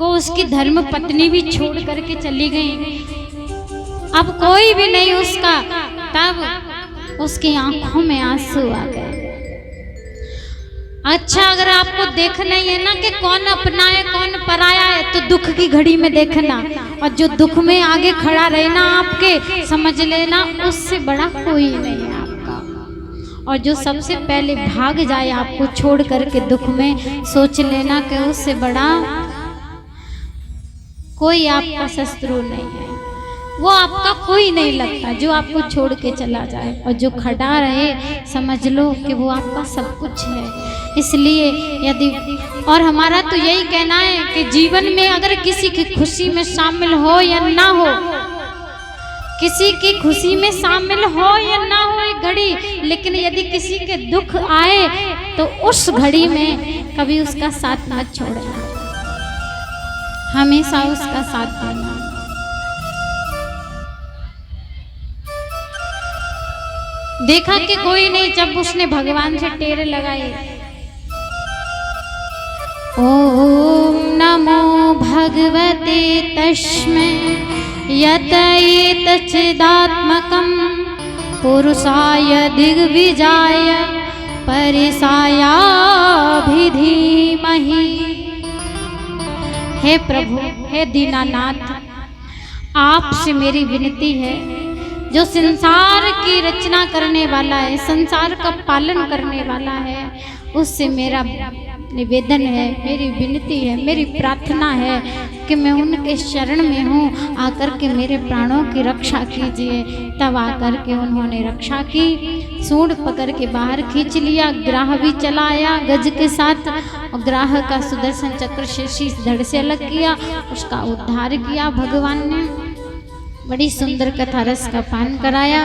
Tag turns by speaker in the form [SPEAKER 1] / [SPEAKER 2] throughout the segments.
[SPEAKER 1] को उसकी धर्म पत्नी भी छोड़ करके चली गई। अब कोई भी नहीं उसका, तब उसकी आंखों में आंसू आ गए। अच्छा, अगर आपको देखना ही है ना कि कौन अपना है कौन पराया है, तो दुख की घड़ी में देखना, और जो दुख में आगे खड़ा रहे ना आपके, समझ लेना उससे बड़ा कोई नहीं है आपका। और जो सबसे पहले भाग जाए आपको छोड़ करके दुख में, सोच लेना कि उससे बड़ा कोई आपका शत्रु नहीं है। वो आपका कोई नहीं लगता जो आपको छोड़ के चला जाए, और जो खड़ा रहे समझ लो कि वो आपका सब कुछ है। इसलिए यदि, और हमारा तो यही कहना है कि जीवन में अगर किसी की खुशी में शामिल हो या ना हो, किसी की खुशी में शामिल हो या ना हो एक घड़ी, लेकिन यदि किसी के दुख आए तो उस घड़ी में कभी उसका साथ मत छोड़ना, हमेशा उसका साथ देना। देखा कि कोई नहीं, जब उसने भगवान से टेरे लगाए, ओम नमो भगवते तस्मै यतएत चिदात्मकं पुरुषाय दिग्विजय परिसायाभिधीमहि। हे प्रभु, हे दीनानाथ, आपसे मेरी विनती है, जो संसार की रचना करने वाला है, संसार का पालन करने वाला है, उससे मेरा निवेदन है, मेरी विनती है, मेरी प्रार्थना है कि मैं उनके शरण में हूँ, आकर के मेरे प्राणों की रक्षा कीजिए। तब आकर के उन्होंने रक्षा की, सूंड पकड़ के बाहर खींच लिया, ग्राह भी चला आया गज के साथ, और ग्राह का सुदर्शन चक्र से शीश धड़ से अलग किया, उसका उद्धार किया भगवान ने। बड़ी सुंदर कथा रस का पान कराया।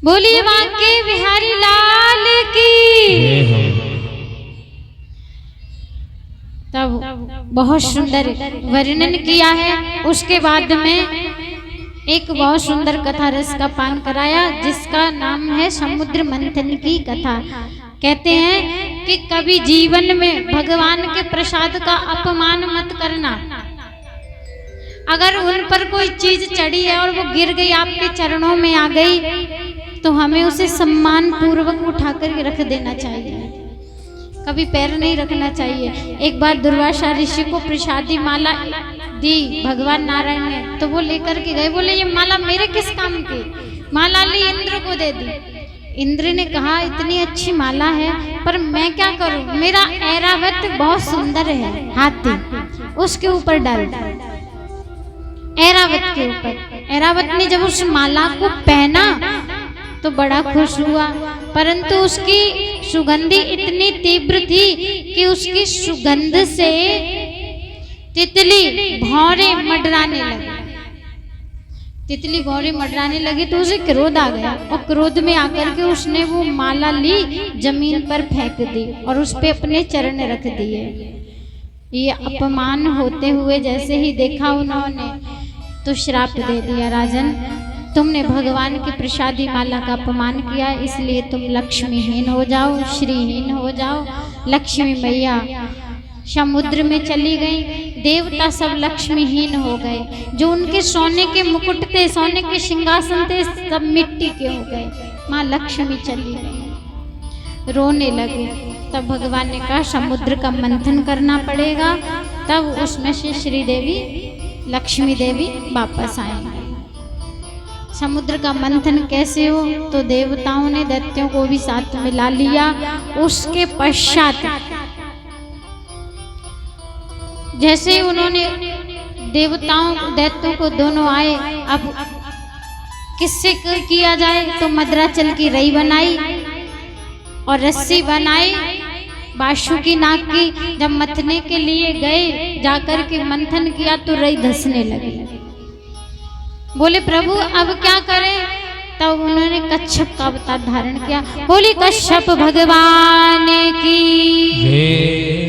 [SPEAKER 1] बोलिए बांके बिहारी लाल की। तब बहुत सुंदर वर्णन किया है। उसके बाद में एक बहुत सुंदर कथा रस का पान कराया, जिसका नाम है समुद्र मंथन की कथा। कहते हैं कि कभी जीवन में भगवान के प्रसाद का अपमान मत करना। अगर उन पर कोई चीज चढ़ी है और वो गिर गई, आपके चरणों में आ गई, तो हमें उसे सम्मान पूर्वक उठाकर रख देना चाहिए, कभी पैर नहीं रखना चाहिए। एक बार दुर्वासा ऋषि को प्रसादी माला दी भगवान नारायण ने, तो वो लेकर के गए, बोले ये माला मेरे किस काम की? माला ली इंद्र को दे दी। इंद्र ने कहा इतनी अच्छी माला है, पर मैं क्या करूं, मेरा ऐरावत बहुत सुंदर है, हाथी, उसके ऊपर डाल। ऐरावत के ऊपर, ऐरावत ने जब उस माला को पहना तो बड़ा खुश हुआ, परंतु उसकी सुगंधी इतनी तीव्र थी कि उसकी सुगंध से तितली भौरे मंडराने लगी। तितली भौरे मंडराने लगी तो उसे क्रोध आ गया, और क्रोध में आकर के उसने वो माला ली, जमीन पर फेंक दी और उस पे अपने चरण रख दिए। ये अपमान होते हुए जैसे ही देखा उन्होंने, तो श्राप दे दिया, राजन तुमने भगवान की प्रसादी माला का अपमान किया, इसलिए तुम लक्ष्मीहीन हो जाओ, श्रीहीन हो जाओ। लक्ष्मी मैया समुद्र में चली गई, देवता सब लक्ष्मीहीन हो गए, जो उनके सोने के मुकुट थे, सोने के सिंहासन थे, सब मिट्टी के हो गए। माँ लक्ष्मी चली गई, रोने लगे। तब भगवान ने कहा समुद्र का मंथन करना पड़ेगा, तब उसमें से श्री देवी लक्ष्मी देवी वापस आएंगे। समुद्र का मंथन कैसे हो, तो देवताओं ने दैत्यों को भी साथ मिला लिया। उसके पश्चात जैसे उन्होंने देवताओं दैत्यों को दोनों आए, अब किससे किया जाए, तो मद्राचल की रई बनाई और रस्सी बनाई बाशुकी नाग की। जब मथने के लिए गए, जाकर के मंथन किया तो रई धंसने लगी। बोले प्रभु अब क्या करें, तब उन्होंने कच्छप का अवतार धारण किया। बोले कश्यप भगवान की,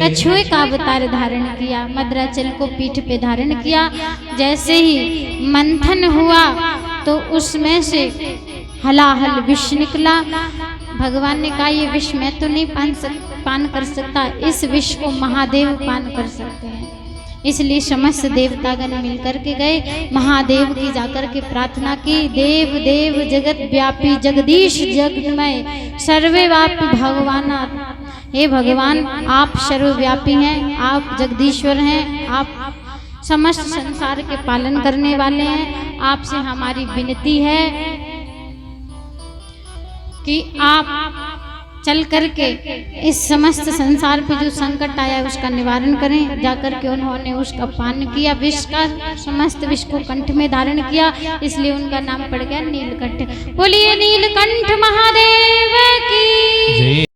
[SPEAKER 1] कछुए का अवतार धारण किया, मद्राचल को पीठ पे धारण किया। जैसे ही मंथन हुआ तो उसमें से हलाहल विष निकला, भगवान ने कहा ये विष मैं तो नहीं पान कर सकता, इस विष को महादेव पान कर सकते हैं। इसलिए समस्त देवतागण मिलकर के गए, महादेव की जाकर के प्रार्थना की, देव देव जगत व्यापी जगदीश जगमय सर्वव्यापी भगवान, हे भगवान आप सर्वव्यापी हैं, आप जगदीश्वर हैं, आप समस्त संसार के पालन करने वाले हैं। आपसे हमारी विनती है कि आप चल करके इस समस्त संसार पे जो संकट आया उसका निवारण करें। जाकर के उन्होंने उसका पान किया, विष का समस्त विष को कंठ में धारण किया, इसलिए उनका नाम पड़ गया नीलकंठ। बोलिए नीलकंठ महादेव की।